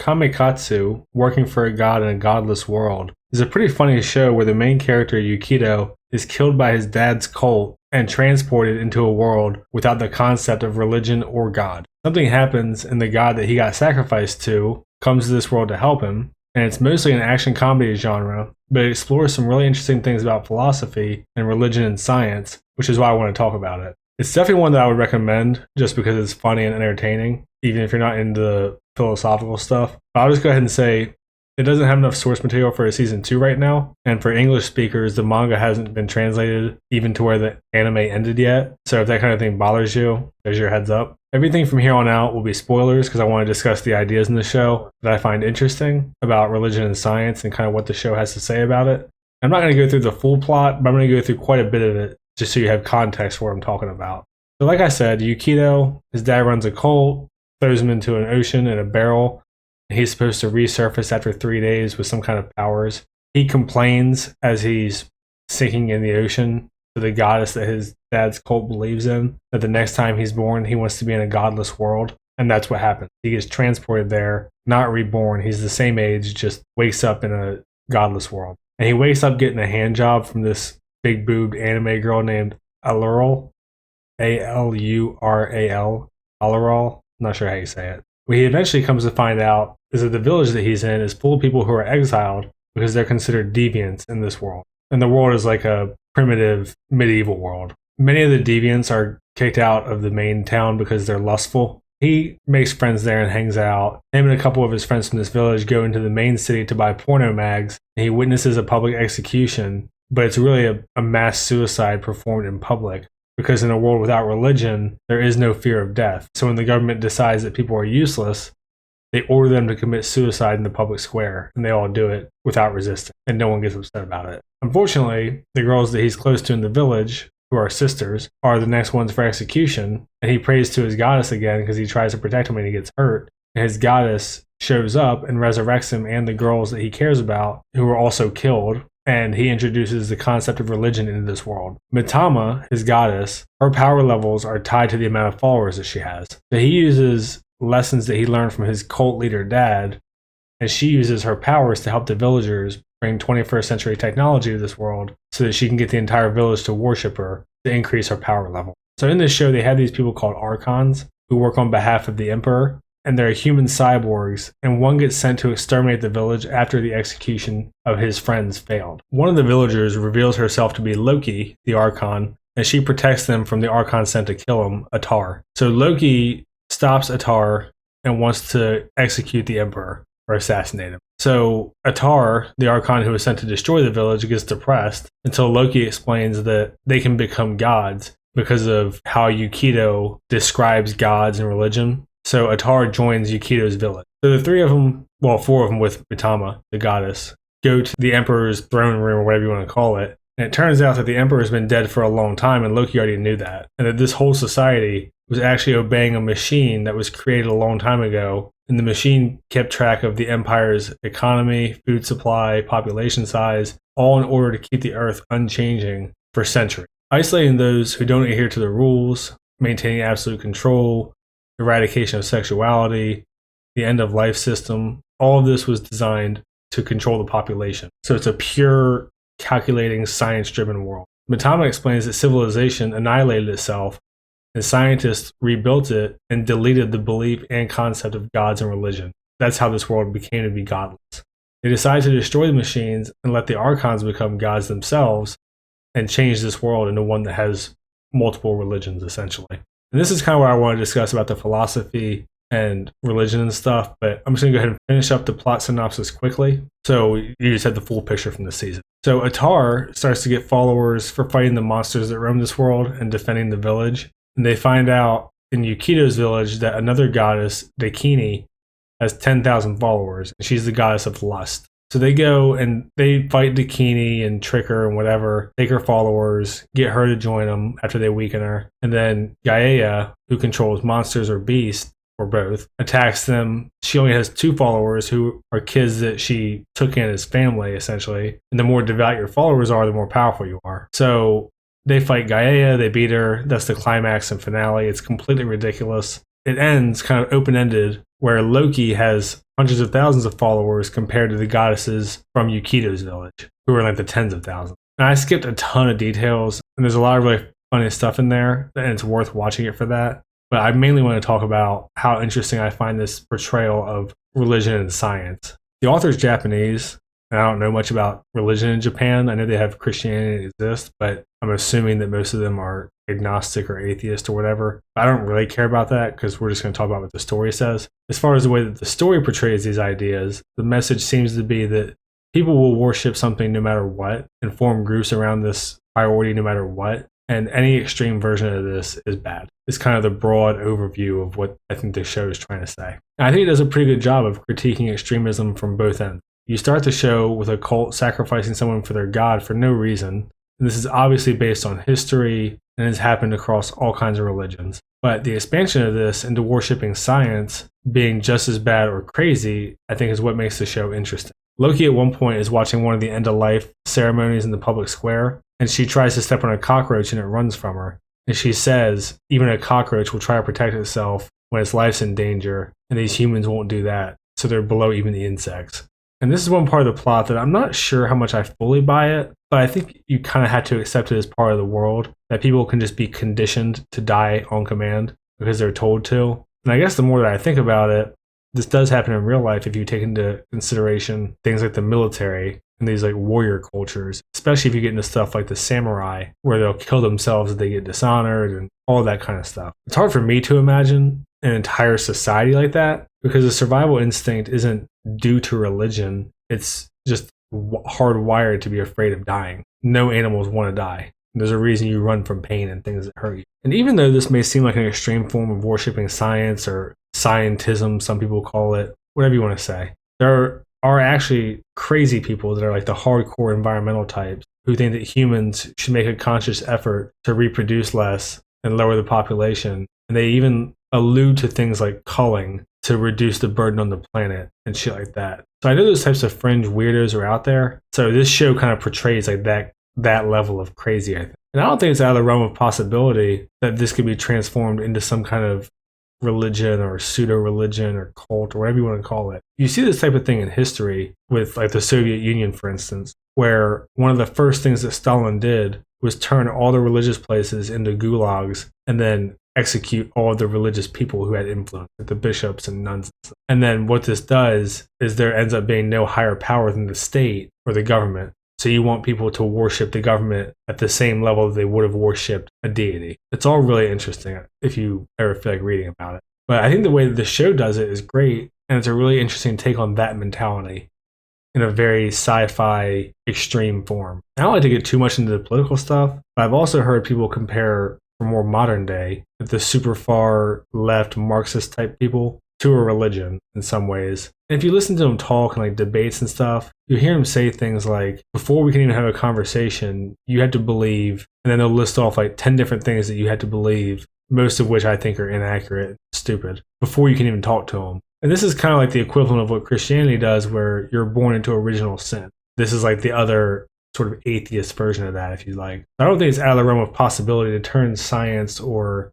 Kamikatsu, Working for a God in a Godless World, is a pretty funny show where the main character, Yukido, is killed by his dad's cult and transported into a world without the concept of religion or God. Something happens, and the God that he got sacrificed to comes to this world to help him, and it's mostly an action comedy genre, but it explores some really interesting things about philosophy and religion and science, which is why I want to talk about it. It's definitely one that I would recommend just because it's funny and entertaining, even if you're not into philosophical stuff. But I'll just go ahead and say it doesn't have enough source material for a season 2 right now, and for English speakers, the manga hasn't been translated even to where the anime ended yet. So if that kind of thing bothers you, there's your heads up. Everything from here on out will be spoilers because I want to discuss the ideas in the show that I find interesting about religion and science and kind of what the show has to say about it. I'm not going to go through the full plot, but I'm going to go through quite a bit of it just so you have context for what I'm talking about. So like I said, Yukido, his dad runs a cult, throws him into an ocean in a barrel, and he's supposed to resurface after 3 days with some kind of powers. He complains as he's sinking in the ocean to the goddess that his dad's cult believes in, that the next time he's born, he wants to be in a godless world. And that's what happens. He gets transported there, not reborn. He's the same age, just wakes up in a godless world. And he wakes up getting a hand job from this big boobed anime girl named Alural. Alural. Alural. I'm not sure how you say it. What he eventually comes to find out is that the village that he's in is full of people who are exiled because they're considered deviants in this world. And the world is like a primitive medieval world. Many of the deviants are kicked out of the main town because they're lustful. He makes friends there and hangs out. Him and a couple of his friends from this village go into the main city to buy porno mags, and he witnesses a public execution, but it's really a mass suicide performed in public. Because in a world without religion, there is no fear of death. So when the government decides that people are useless, they order them to commit suicide in the public square, and they all do it without resistance, and no one gets upset about it. Unfortunately, the girls that he's close to in the village, who are sisters, are the next ones for execution, and he prays to his goddess again because he tries to protect him when he gets hurt. And his goddess shows up and resurrects him and the girls that he cares about, who were also killed, and he introduces the concept of religion into this world. Mitama, his goddess, her power levels are tied to the amount of followers that she has. So he uses lessons that he learned from his cult leader dad, and she uses her powers to help the villagers bring 21st century technology to this world so that she can get the entire village to worship her to increase her power level. So in this show, they have these people called archons who work on behalf of the emperor, and they're human cyborgs, and one gets sent to exterminate the village after the execution of his friends failed. One of the villagers reveals herself to be Loki, the archon, and she protects them from the archon sent to kill him, Atar. So Loki stops Atar and wants to execute the emperor or assassinate him. So Atar, the archon who was sent to destroy the village, gets depressed until Loki explains that they can become gods because of how Yukido describes gods and religion. So Atar joins Yukido's village. So the three of them, well, four of them with Mitama, the goddess, go to the emperor's throne room or whatever you want to call it. And it turns out that the emperor has been dead for a long time, and Loki already knew that. And that this whole society was actually obeying a machine that was created a long time ago. And the machine kept track of the empire's economy, food supply, population size, all in order to keep the earth unchanging for centuries. Isolating those who don't adhere to the rules, maintaining absolute control, eradication of sexuality, the end of life system, all of this was designed to control the population. So it's a pure, calculating, science-driven world. Mitama explains that civilization annihilated itself, and scientists rebuilt it and deleted the belief and concept of gods and religion. That's how this world became to be godless. They decided to destroy the machines and let the archons become gods themselves and change this world into one that has multiple religions, essentially. And this is kind of what I want to discuss about the philosophy and religion and stuff, but I'm just going to go ahead and finish up the plot synopsis quickly. So you just had the full picture from the season. So Atar starts to get followers for fighting the monsters that roam this world and defending the village. And they find out in Yukido's village that another goddess, Dakini, has 10,000 followers, and she's the goddess of lust. So they go and they fight Dakini and trick her and whatever, take her followers, get her to join them after they weaken her. And then Gaia, who controls monsters or beasts, or both, attacks them. She only has 2 followers who are kids that she took in as family, essentially. And the more devout your followers are, the more powerful you are. So they fight Gaia, they beat her. That's the climax and finale. It's completely ridiculous. it ends kind of open-ended where Loki has hundreds of thousands of followers compared to the goddesses from Yukido's village, who are like the tens of thousands. And I skipped a ton of details, and there's a lot of really funny stuff in there, and it's worth watching it for that. But I mainly want to talk about how interesting I find this portrayal of religion and science. The author's Japanese, and I don't know much about religion in Japan. I know they have Christianity exist, but I'm assuming that most of them are agnostic or atheist or whatever. I don't really care about that because we're just going to talk about what the story says. As far as the way that the story portrays these ideas, the message seems to be that people will worship something no matter what and form groups around this priority no matter what. And any extreme version of this is bad. It's kind of the broad overview of what I think the show is trying to say. And I think it does a pretty good job of critiquing extremism from both ends. You start the show with a cult sacrificing someone for their god for no reason. And this is obviously based on history and has happened across all kinds of religions. But the expansion of this into worshiping science being just as bad or crazy, I think is what makes the show interesting. Loki at one point is watching one of the end-of-life ceremonies in the public square, and she tries to step on a cockroach and it runs from her. And she says, even a cockroach will try to protect itself when its life's in danger, and these humans won't do that, so they're below even the insects. And this is one part of the plot that I'm not sure how much I fully buy it, but I think you kind of had to accept it as part of the world, that people can just be conditioned to die on command because they're told to. And I guess the more that I think about it, this does happen in real life if you take into consideration things like the military and these like warrior cultures, especially if you get into stuff like the samurai, where they'll kill themselves if they get dishonored and all that kind of stuff. It's hard for me to imagine an entire society like that because the survival instinct isn't due to religion. It's just hardwired to be afraid of dying. No animals want to die. There's a reason you run from pain and things that hurt you. And even though this may seem like an extreme form of worshiping science or scientism, some people call it, whatever you want to say, there are actually crazy people that are like the hardcore environmental types who think that humans should make a conscious effort to reproduce less and lower the population. And they even allude to things like culling to reduce the burden on the planet and shit like that. So I know those types of fringe weirdos are out there. So this show kind of portrays like that level of crazy, I think. And I don't think it's out of the realm of possibility that this could be transformed into some kind of religion or pseudo-religion or cult or whatever you want to call it. You see this type of thing in history with like the Soviet Union, for instance, where one of the first things that Stalin did was turn all the religious places into gulags and then execute all of the religious people who had influence, like the bishops and nuns. And then what this does is there ends up being no higher power than the state or the government. So you want people to worship the government at the same level that they would have worshipped a deity. It's all really interesting if you ever feel like reading about it. But I think the way that the show does it is great, and it's a really interesting take on that mentality in a very sci-fi extreme form. I don't like to get too much into the political stuff, but I've also heard people compare for more modern day the super far left Marxist type people to a religion in some ways. And if you listen to them talk and like debates and stuff, you hear them say things like, before we can even have a conversation, you had to believe, and then they'll list off like 10 different things that you had to believe, most of which I think are inaccurate, stupid, before you can even talk to them. And this is kind of like the equivalent of what Christianity does, where you're born into original sin. This is like the other sort of atheist version of that, if you like. I don't think it's out of the realm of possibility to turn science or,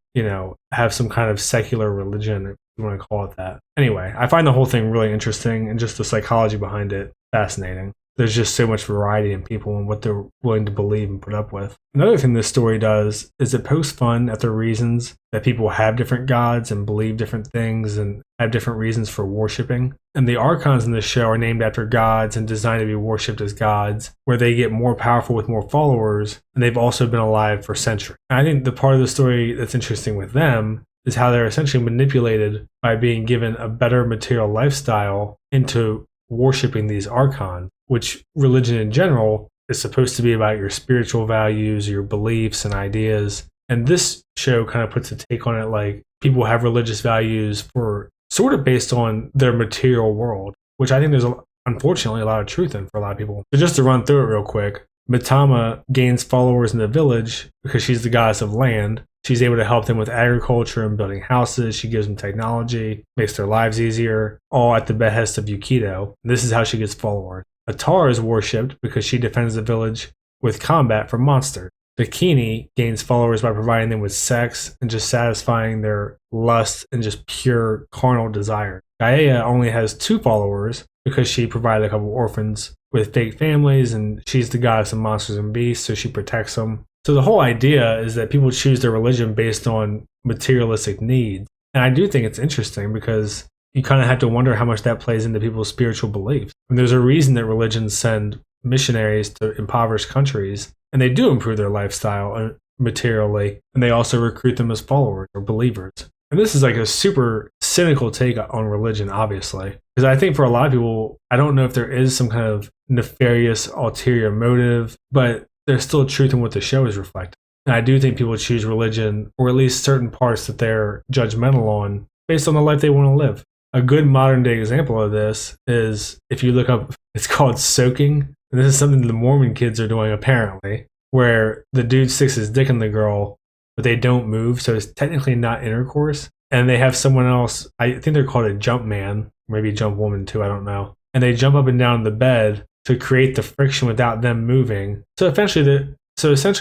have some kind of secular religion, if you want to call it that. Anyway, I find the whole thing really interesting and just the psychology behind it fascinating. There's just so much variety in people and what they're willing to believe and put up with. Another thing this story does is it pokes fun at the reasons that people have different gods and believe different things and have different reasons for worshiping. And the archons in this show are named after gods and designed to be worshipped as gods, where they get more powerful with more followers, and they've also been alive for centuries. And I think the part of the story that's interesting with them is how they're essentially manipulated by being given a better material lifestyle into worshiping these archons, which religion in general is supposed to be about your spiritual values, your beliefs and ideas. And this show kind of puts a take on it like people have religious values for sort of based on their material world, which I think there's unfortunately a lot of truth in for a lot of people. So just to run through it real quick, Mitama gains followers in the village because she's the goddess of land. She's able to help them with agriculture and building houses. She gives them technology, makes their lives easier, all at the behest of Yukido. This is how she gets followers. Atar is worshipped because she defends the village with combat from monsters. Bikini gains followers by providing them with sex and just satisfying their lust and just pure carnal desire. Gaia only has 2 followers because she provided a couple orphans with fake families, and she's the goddess of monsters and beasts, so she protects them. So the whole idea is that people choose their religion based on materialistic needs. And I do think it's interesting because you kind of have to wonder how much that plays into people's spiritual beliefs. And there's a reason that religions send missionaries to impoverished countries, and they do improve their lifestyle materially, and they also recruit them as followers or believers. And this is like a super cynical take on religion, obviously, because I think for a lot of people, I don't know if there is some kind of nefarious ulterior motive, but there's still truth in what the show is reflecting. And I do think people choose religion, or at least certain parts that they're judgmental on, based on the life they want to live. A good modern day example of this is if you look up, it's called soaking. And this is something the Mormon kids are doing apparently, where the dude sticks his dick in the girl, but they don't move. So it's technically not intercourse. And they have someone else, I think they're called a jump man, maybe jump woman too, I don't know. And they jump up and down the bed to create the friction without them moving. So essentially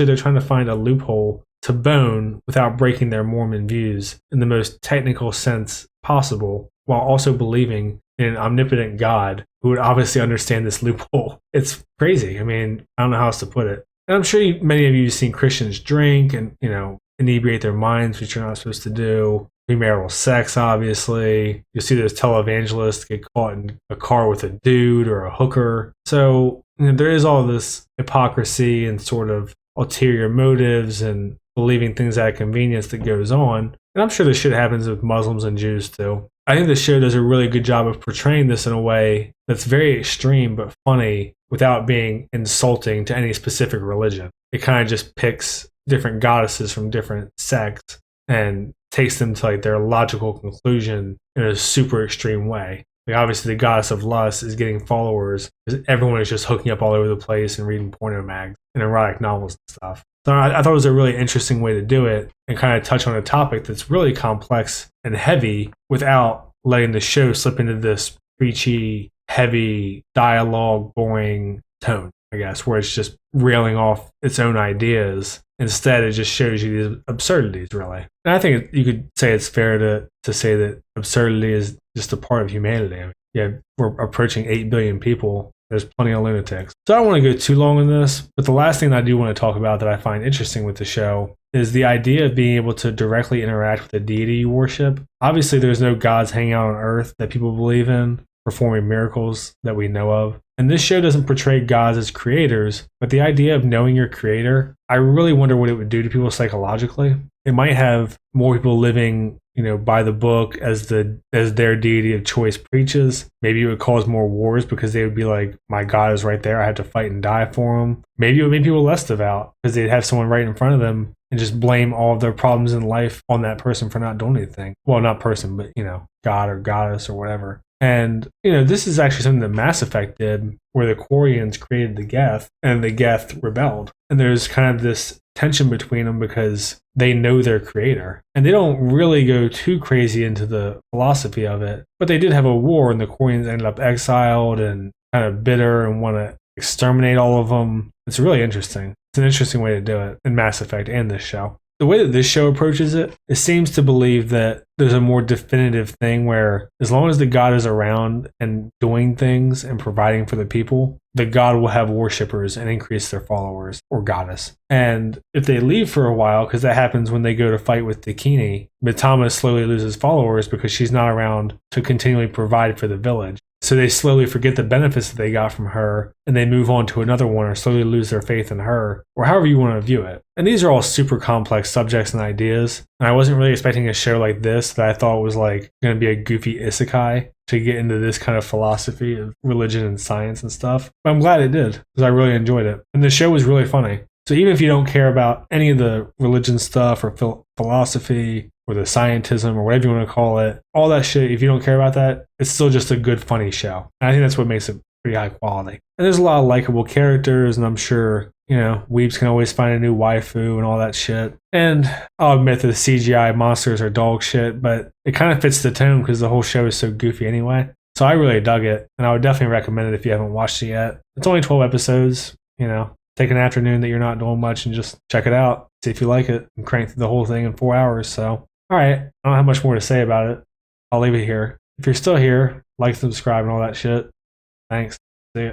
they're trying to find a loophole to bone without breaking their Mormon views in the most technical sense possible, while also believing in an omnipotent God who would obviously understand this loophole. It's crazy. I mean, I don't know how else to put it. And I'm sure many of you have seen Christians drink and, inebriate their minds, which you're not supposed to do. Premarital sex, obviously. You'll see those televangelists get caught in a car with a dude or a hooker. So there is all this hypocrisy and sort of ulterior motives and believing things out of convenience that goes on. And I'm sure this shit happens with Muslims and Jews too. I think the show does a really good job of portraying this in a way that's very extreme but funny without being insulting to any specific religion. It kind of just picks different goddesses from different sects and takes them to like their logical conclusion in a super extreme way. Like obviously the goddess of lust is getting followers because everyone is just hooking up all over the place and reading porno mags and erotic novels and stuff. So I thought it was a really interesting way to do it and kind of touch on a topic that's really complex and heavy without letting the show slip into this preachy, heavy, dialogue, boring tone, I guess, where it's just railing off its own ideas. Instead, it just shows you these absurdities, really. And I think you could say it's fair to say that absurdity is just a part of humanity. I mean, yeah, we're approaching 8 billion people. There's plenty of lunatics. So I don't want to go too long on this, but the last thing I do want to talk about that I find interesting with the show is the idea of being able to directly interact with the deity you worship. Obviously, there's no gods hanging out on Earth that people believe in, performing miracles that we know of. And this show doesn't portray gods as creators, but the idea of knowing your creator, I really wonder what it would do to people psychologically. It might have more people living, by the book as their deity of choice preaches. Maybe it would cause more wars because they would be like, my God is right there, I have to fight and die for him. Maybe it would make people less devout because they'd have someone right in front of them and just blame all of their problems in life on that person for not doing anything. Well, not person, but, God or goddess or whatever. And, this is actually something that Mass Effect did, where the Quarians created the Geth, and the Geth rebelled. And there's kind of this tension between them because they know their creator. And they don't really go too crazy into the philosophy of it, but they did have a war, and the Quarians ended up exiled and kind of bitter and want to exterminate all of them. It's really interesting. It's an interesting way to do it in Mass Effect and this show. The way that this show approaches it, it seems to believe that there's a more definitive thing where as long as the god is around and doing things and providing for the people, the god will have worshippers and increase their followers or goddess. And if they leave for a while, because that happens when they go to fight with Dakini, Mitama slowly loses followers because she's not around to continually provide for the village. So they slowly forget the benefits that they got from her, and they move on to another one or slowly lose their faith in her, or however you want to view it. And these are all super complex subjects and ideas. And I wasn't really expecting a show like this that I thought was like going to be a goofy isekai to get into this kind of philosophy of religion and science and stuff. But I'm glad it did, because I really enjoyed it. And the show was really funny. So even if you don't care about any of the religion stuff or philosophy or the scientism or whatever you want to call it, all that shit, if you don't care about that, it's still just a good, funny show. And I think that's what makes it pretty high quality. And there's a lot of likable characters, and I'm sure, weebs can always find a new waifu and all that shit. And I'll admit that the CGI monsters are dog shit, but it kind of fits the tone because the whole show is so goofy anyway. So I really dug it, and I would definitely recommend it if you haven't watched it yet. It's only 12 episodes, take an afternoon that you're not doing much and just check it out, see if you like it, and crank through the whole thing in 4 hours. So, all right, I don't have much more to say about it. I'll leave it here. If you're still here, like, subscribe, and all that shit. Thanks. See ya.